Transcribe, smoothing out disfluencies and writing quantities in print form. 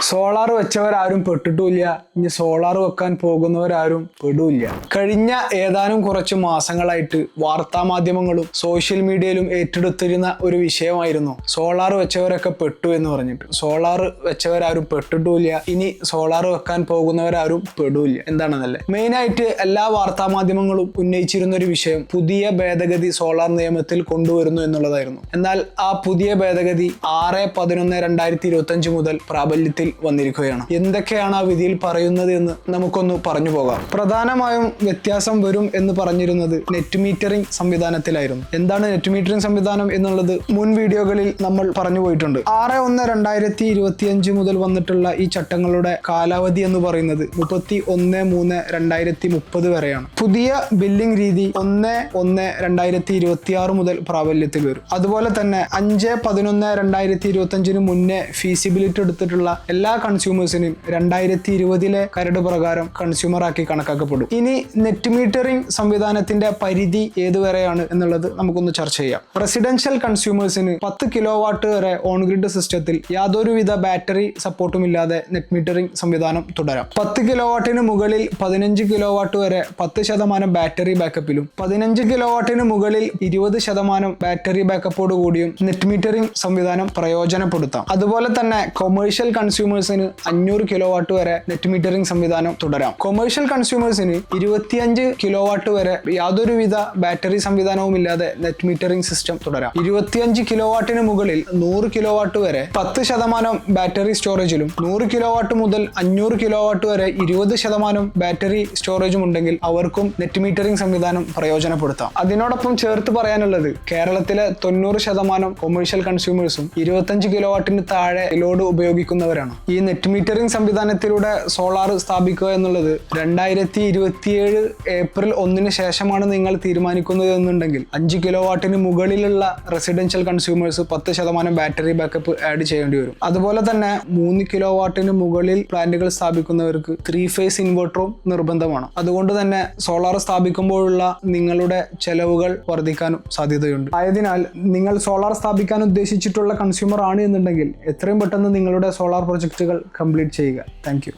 Solar വെച്ചവരാരും പെട്ടിട്ടില്ല, ഇനി solar വെക്കാൻ പോകുന്നവരാരും പെടില്ല. കഴിഞ്ഞ ഏതാനും കുറച്ച് മാസങ്ങളായിട്ട് വാർത്താ മാധ്യമങ്ങളും സോഷ്യൽ മീഡിയയിലും ഏറ്റെടുത്തിരുന്ന ഒരു വിഷയമായിരുന്നു സോളാർ വെച്ചവരൊക്കെ പെട്ടു എന്ന് പറഞ്ഞിട്ട്. സോളാർ വെച്ചവരാരും പെട്ടിട്ടില്ല, ഇനി സോളാർ വെക്കാൻ പോകുന്നവരാരും പെടില്ല എന്താണെന്നല്ലേ. മെയിനായിട്ട് എല്ലാ വാർത്താ മാധ്യമങ്ങളും ഉന്നയിച്ചിരുന്ന ഒരു വിഷയം പുതിയ ഭേദഗതി സോളാർ നിയമത്തിൽ കൊണ്ടുവരുന്നു എന്നുള്ളതായിരുന്നു. എന്നാൽ ആ പുതിയ ഭേദഗതി 6/11/2025 മുതൽ പ്രാബല്യത്തിൽ വന്നിരിക്കുകയാണ്. എന്തൊക്കെയാണ് ആ വിധിയിൽ പറയുന്നത് എന്ന് നമുക്കൊന്ന് പറഞ്ഞു പോകാം. പ്രധാനമായും വ്യത്യാസം വരും എന്ന് പറഞ്ഞിരുന്നത് നെറ്റ് മീറ്ററിംഗ് സംവിധാനത്തിലായിരുന്നു. എന്താണ് നെറ്റ് മീറ്ററിംഗ് സംവിധാനം എന്നുള്ളത് മുൻ വീഡിയോകളിൽ നമ്മൾ പറഞ്ഞു പോയിട്ടുണ്ട്. 6/1/2025 മുതൽ വന്നിട്ടുള്ള ഈ ചട്ടങ്ങളുടെ കാലാവധി എന്ന് പറയുന്നത് 31/3/2030 വരെയാണ്. പുതിയ ബില്ലിംഗ് രീതി 1/1/2026 മുതൽ പ്രാബല്യത്തിൽ വരും. അതുപോലെ തന്നെ 5/11/2025 മുന്നേ ഫീസിബിലിറ്റി എടുത്തിട്ടുള്ള എല്ലാ കൺസ്യൂമേഴ്സിനും 2020 കരട് പ്രകാരം കൺസ്യൂമറാക്കി കണക്കാക്കപ്പെടും. ഇനി നെറ്റ് മീറ്ററിംഗ് സംവിധാനത്തിന്റെ പരിധി ഏതുവരെയാണ് എന്നുള്ളത് നമുക്കൊന്ന് ചർച്ച ചെയ്യാം. റെസിഡൻഷ്യൽ കൺസ്യൂമേഴ്സിന് 10 കിലോവാട്ട് വരെ ഓൺ ഗ്രിഡ് സിസ്റ്റത്തിൽ യാതൊരുവിധ ബാറ്ററി സപ്പോർട്ടും ഇല്ലാതെ നെറ്റ് മീറ്ററിംഗ് സംവിധാനം തുടരാം. 10 കിലോവാട്ടിന് മുകളിൽ 15 കിലോവാട്ട് വരെ 10% ബാറ്ററി ബാക്കപ്പിലും 15 കിലോവാട്ടിന് മുകളിൽ 20% ബാറ്ററി ബാക്കപ്പോട് കൂടിയും നെറ്റ് മീറ്ററിംഗ് സംവിധാനം പ്രയോജനപ്പെടുത്താം. അതുപോലെ തന്നെ കൊമേഴ്ഷ്യൽ കൺസ്യൂമേഴ്സിന് 500 കിലോവാട്ട് വരെ നെറ്റ് മീറ്ററിംഗ് സംവിധാനം തുടരാം. കൊമേഴ്ഷ്യൽ കൺസ്യൂമേഴ്സിന് 25 കിലോവാട്ട് വരെ യാതൊരുവിധ ബാറ്ററി സംവിധാനവും ഇല്ലാതെ നെറ്റ് മീറ്ററിംഗ് സിസ്റ്റം തുടരാം. 25 കിലോവാട്ടിന് മുകളിൽ 100 കിലോവാട്ട് വരെ 10% ബാറ്ററി സ്റ്റോറേജിലും 100 കിലോവാട്ട് മുതൽ 500 കിലോവാട്ട് വരെ 20% ബാറ്ററി സ്റ്റോറേജും ഉണ്ടെങ്കിൽ അവർക്കും നെറ്റ് മീറ്ററിംഗ് സംവിധാനം പ്രയോജനപ്പെടുത്താം. അതിനോടൊപ്പം ചേർത്ത് പറയാനുള്ളത് കേരളത്തിലെ 90% കൊമേഴ്ഷ്യൽ കൺസ്യൂമേഴ്സും 25 കിലോവാട്ടിന് താഴെ ലോഡ് ഉപയോഗിക്കുന്നവരാണ്. ഈ നെറ്റ് മീറ്ററിംഗ് സംവിധാനത്തിലൂടെ സോളാർ സ്ഥാപിക്കുക എന്നുള്ളത് 2027 ഏപ്രിൽ 1 ശേഷമാണ് നിങ്ങൾ തീരുമാനിക്കുന്നത് എന്നുണ്ടെങ്കിൽ 5 കിലോവാട്ടിന് മുകളിലുള്ള residential consumers 10% battery backup add ചെയ്യേണ്ടി വരും. അതുപോലെ തന്നെ 3 കിലോവാട്ടിന് മുകളിൽ പ്ലാന്റുകൾ സ്ഥാപിക്കുന്നവർക്ക് 3 ഫേസ് ഇൻവെർട്ടറും നിർബന്ധമാണ്. അതുകൊണ്ട് തന്നെ സോളാർ സ്ഥാപിക്കുമ്പോഴുള്ള നിങ്ങളുടെ ചെലവുകൾ വർദ്ധിക്കാനും സാധ്യതയുണ്ട്. ആയതിനാൽ നിങ്ങൾ സോളാർ സ്ഥാപിക്കാൻ ഉദ്ദേശിച്ചിട്ടുള്ള കൺസ്യൂമർ ആണ് എന്നുണ്ടെങ്കിൽ എത്രയും പെട്ടെന്ന് നിങ്ങളുടെ സോളാർ പ്രൊജക്റ്റുകൾ കംപ്ലീറ്റ് ചെയ്യുക. Thank you.